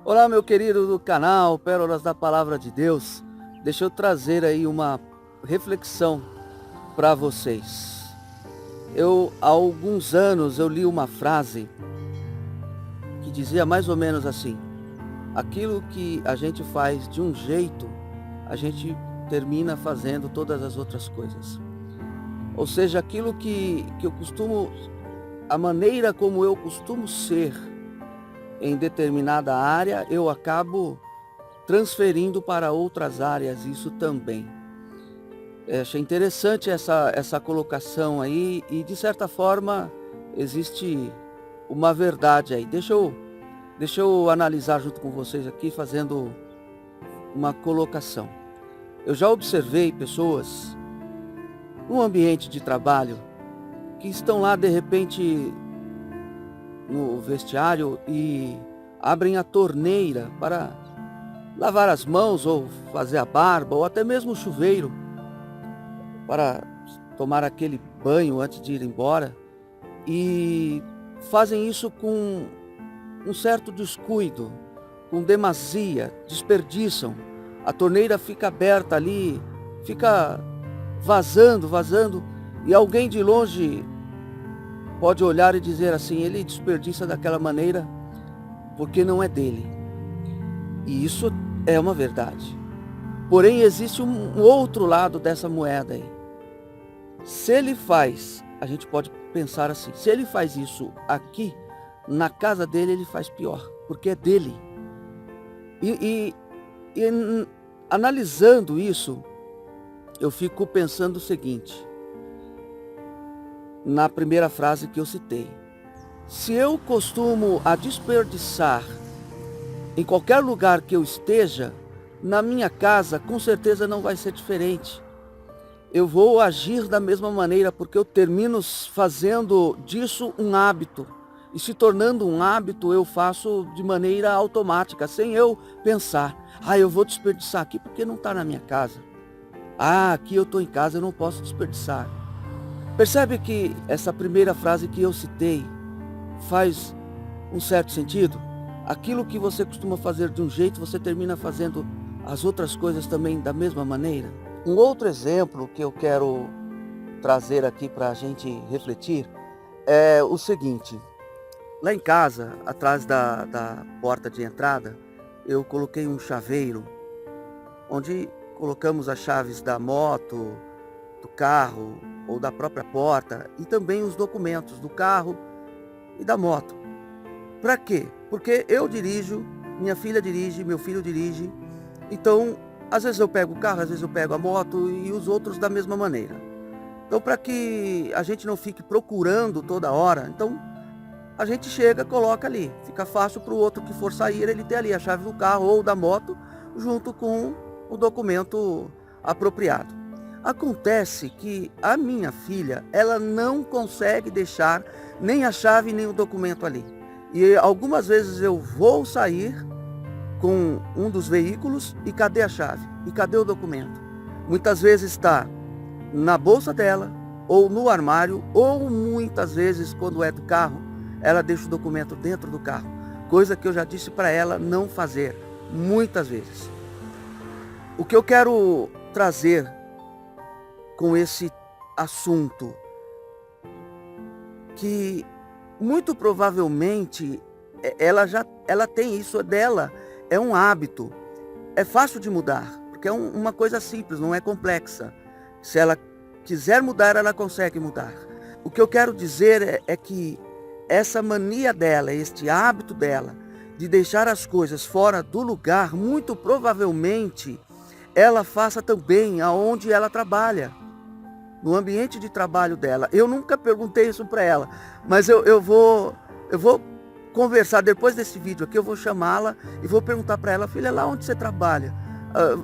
Olá, meu querido do canal Pérolas da Palavra de Deus. Deixa eu trazer aí uma reflexão para vocês. Há alguns anos, eu li uma frase que dizia mais ou menos assim: aquilo que a gente faz de um jeito, a gente termina fazendo todas as outras coisas. Ou seja, aquilo que eu costumo, a maneira como eu costumo ser em determinada área, eu acabo transferindo para outras áreas isso também. Achei interessante essa colocação aí e, de certa forma, existe uma verdade aí. Deixa eu analisar junto com vocês aqui, fazendo uma colocação. Eu já observei pessoas no ambiente de trabalho que estão lá, de repente, no vestiário e abrem a torneira para lavar as mãos ou fazer a barba ou até mesmo o chuveiro para tomar aquele banho antes de ir embora, e fazem isso com um certo descuido, com demasia, desperdiçam. A torneira fica aberta ali, fica vazando, e alguém de longe pode olhar e dizer assim: ele desperdiça daquela maneira porque não é dele. E isso é uma verdade. Porém, existe um outro lado dessa moeda aí. Se ele faz, a gente pode pensar assim: se ele faz isso aqui, na casa dele ele faz pior, porque é dele. E analisando isso, eu fico pensando o seguinte, na primeira frase que eu citei: se eu costumo a desperdiçar em qualquer lugar que eu esteja, na minha casa com certeza não vai ser diferente. Eu vou agir da mesma maneira, porque eu termino fazendo disso um hábito. E se tornando um hábito, eu faço de maneira automática, sem eu pensar: eu vou desperdiçar aqui porque não está na minha casa. Aqui eu estou em casa, eu não posso desperdiçar. Percebe que essa primeira frase que eu citei faz um certo sentido? Aquilo que você costuma fazer de um jeito, você termina fazendo as outras coisas também da mesma maneira. Um outro exemplo que eu quero trazer aqui para a gente refletir é o seguinte: lá em casa, atrás da porta de entrada, eu coloquei um chaveiro, onde colocamos as chaves da moto, do carro ou da própria porta, e também os documentos do carro e da moto. Para quê? Porque eu dirijo, minha filha dirige, meu filho dirige, então às vezes eu pego o carro, às vezes eu pego a moto, e os outros da mesma maneira. Então, para que a gente não fique procurando toda hora, então a gente chega, coloca ali. Fica fácil para o outro que for sair, ele ter ali a chave do carro ou da moto, junto com o documento apropriado. Acontece que a minha filha, ela não consegue deixar nem a chave nem o documento ali. E algumas vezes eu vou sair com um dos veículos e cadê a chave? E cadê o documento? Muitas vezes está na bolsa dela, ou no armário, ou muitas vezes, quando é do carro, ela deixa o documento dentro do carro. Coisa que eu já disse para ela não fazer, muitas vezes. O que eu quero trazer com esse assunto, que muito provavelmente ela tem isso dela, é um hábito, é fácil de mudar, porque é uma coisa simples, não é complexa. Se ela quiser mudar, ela consegue mudar. O que eu quero dizer é que essa mania dela, este hábito dela, de deixar as coisas fora do lugar, muito provavelmente ela faça também aonde ela trabalha, no ambiente de trabalho dela. Eu nunca perguntei isso para ela, mas eu vou conversar depois desse vídeo aqui. Eu vou chamá-la e vou perguntar para ela: filha, lá onde você trabalha,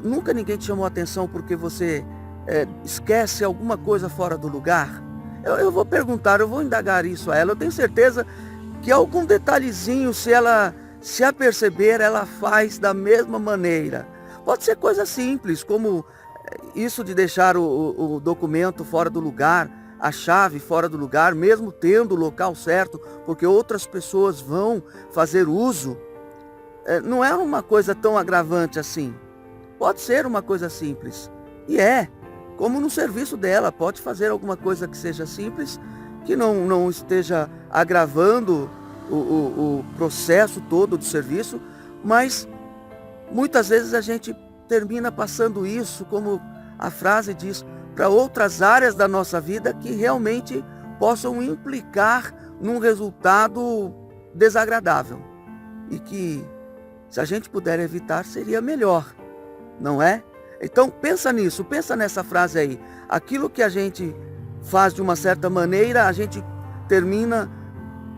nunca ninguém te chamou a atenção porque você esquece alguma coisa fora do lugar? Eu vou perguntar, eu vou indagar isso a ela. Eu tenho certeza que algum detalhezinho, se ela se aperceber, ela faz da mesma maneira. Pode ser coisa simples, como isso de deixar o documento fora do lugar, a chave fora do lugar, mesmo tendo o local certo, porque outras pessoas vão fazer uso não é uma coisa tão agravante assim. Pode ser uma coisa simples. E como no serviço dela, pode fazer alguma coisa que seja simples, que não esteja agravando o processo todo do serviço, mas muitas vezes a gente termina passando isso, como a frase diz, para outras áreas da nossa vida que realmente possam implicar num resultado desagradável. E que, se a gente puder evitar, seria melhor, não é? Então pensa nisso, pensa nessa frase aí. Aquilo que a gente faz de uma certa maneira, a gente termina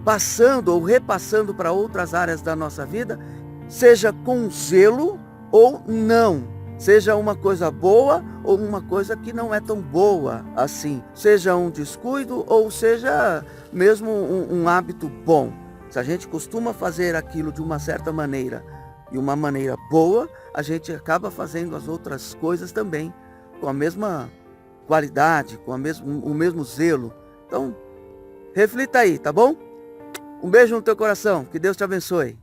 passando ou repassando para outras áreas da nossa vida, seja com zelo ou não. Seja uma coisa boa ou uma coisa que não é tão boa assim. Seja um descuido ou seja mesmo um hábito bom. Se a gente costuma fazer aquilo de uma certa maneira e uma maneira boa, a gente acaba fazendo as outras coisas também com a mesma qualidade, com o mesmo zelo. Então, reflita aí, tá bom? Um beijo no teu coração, que Deus te abençoe.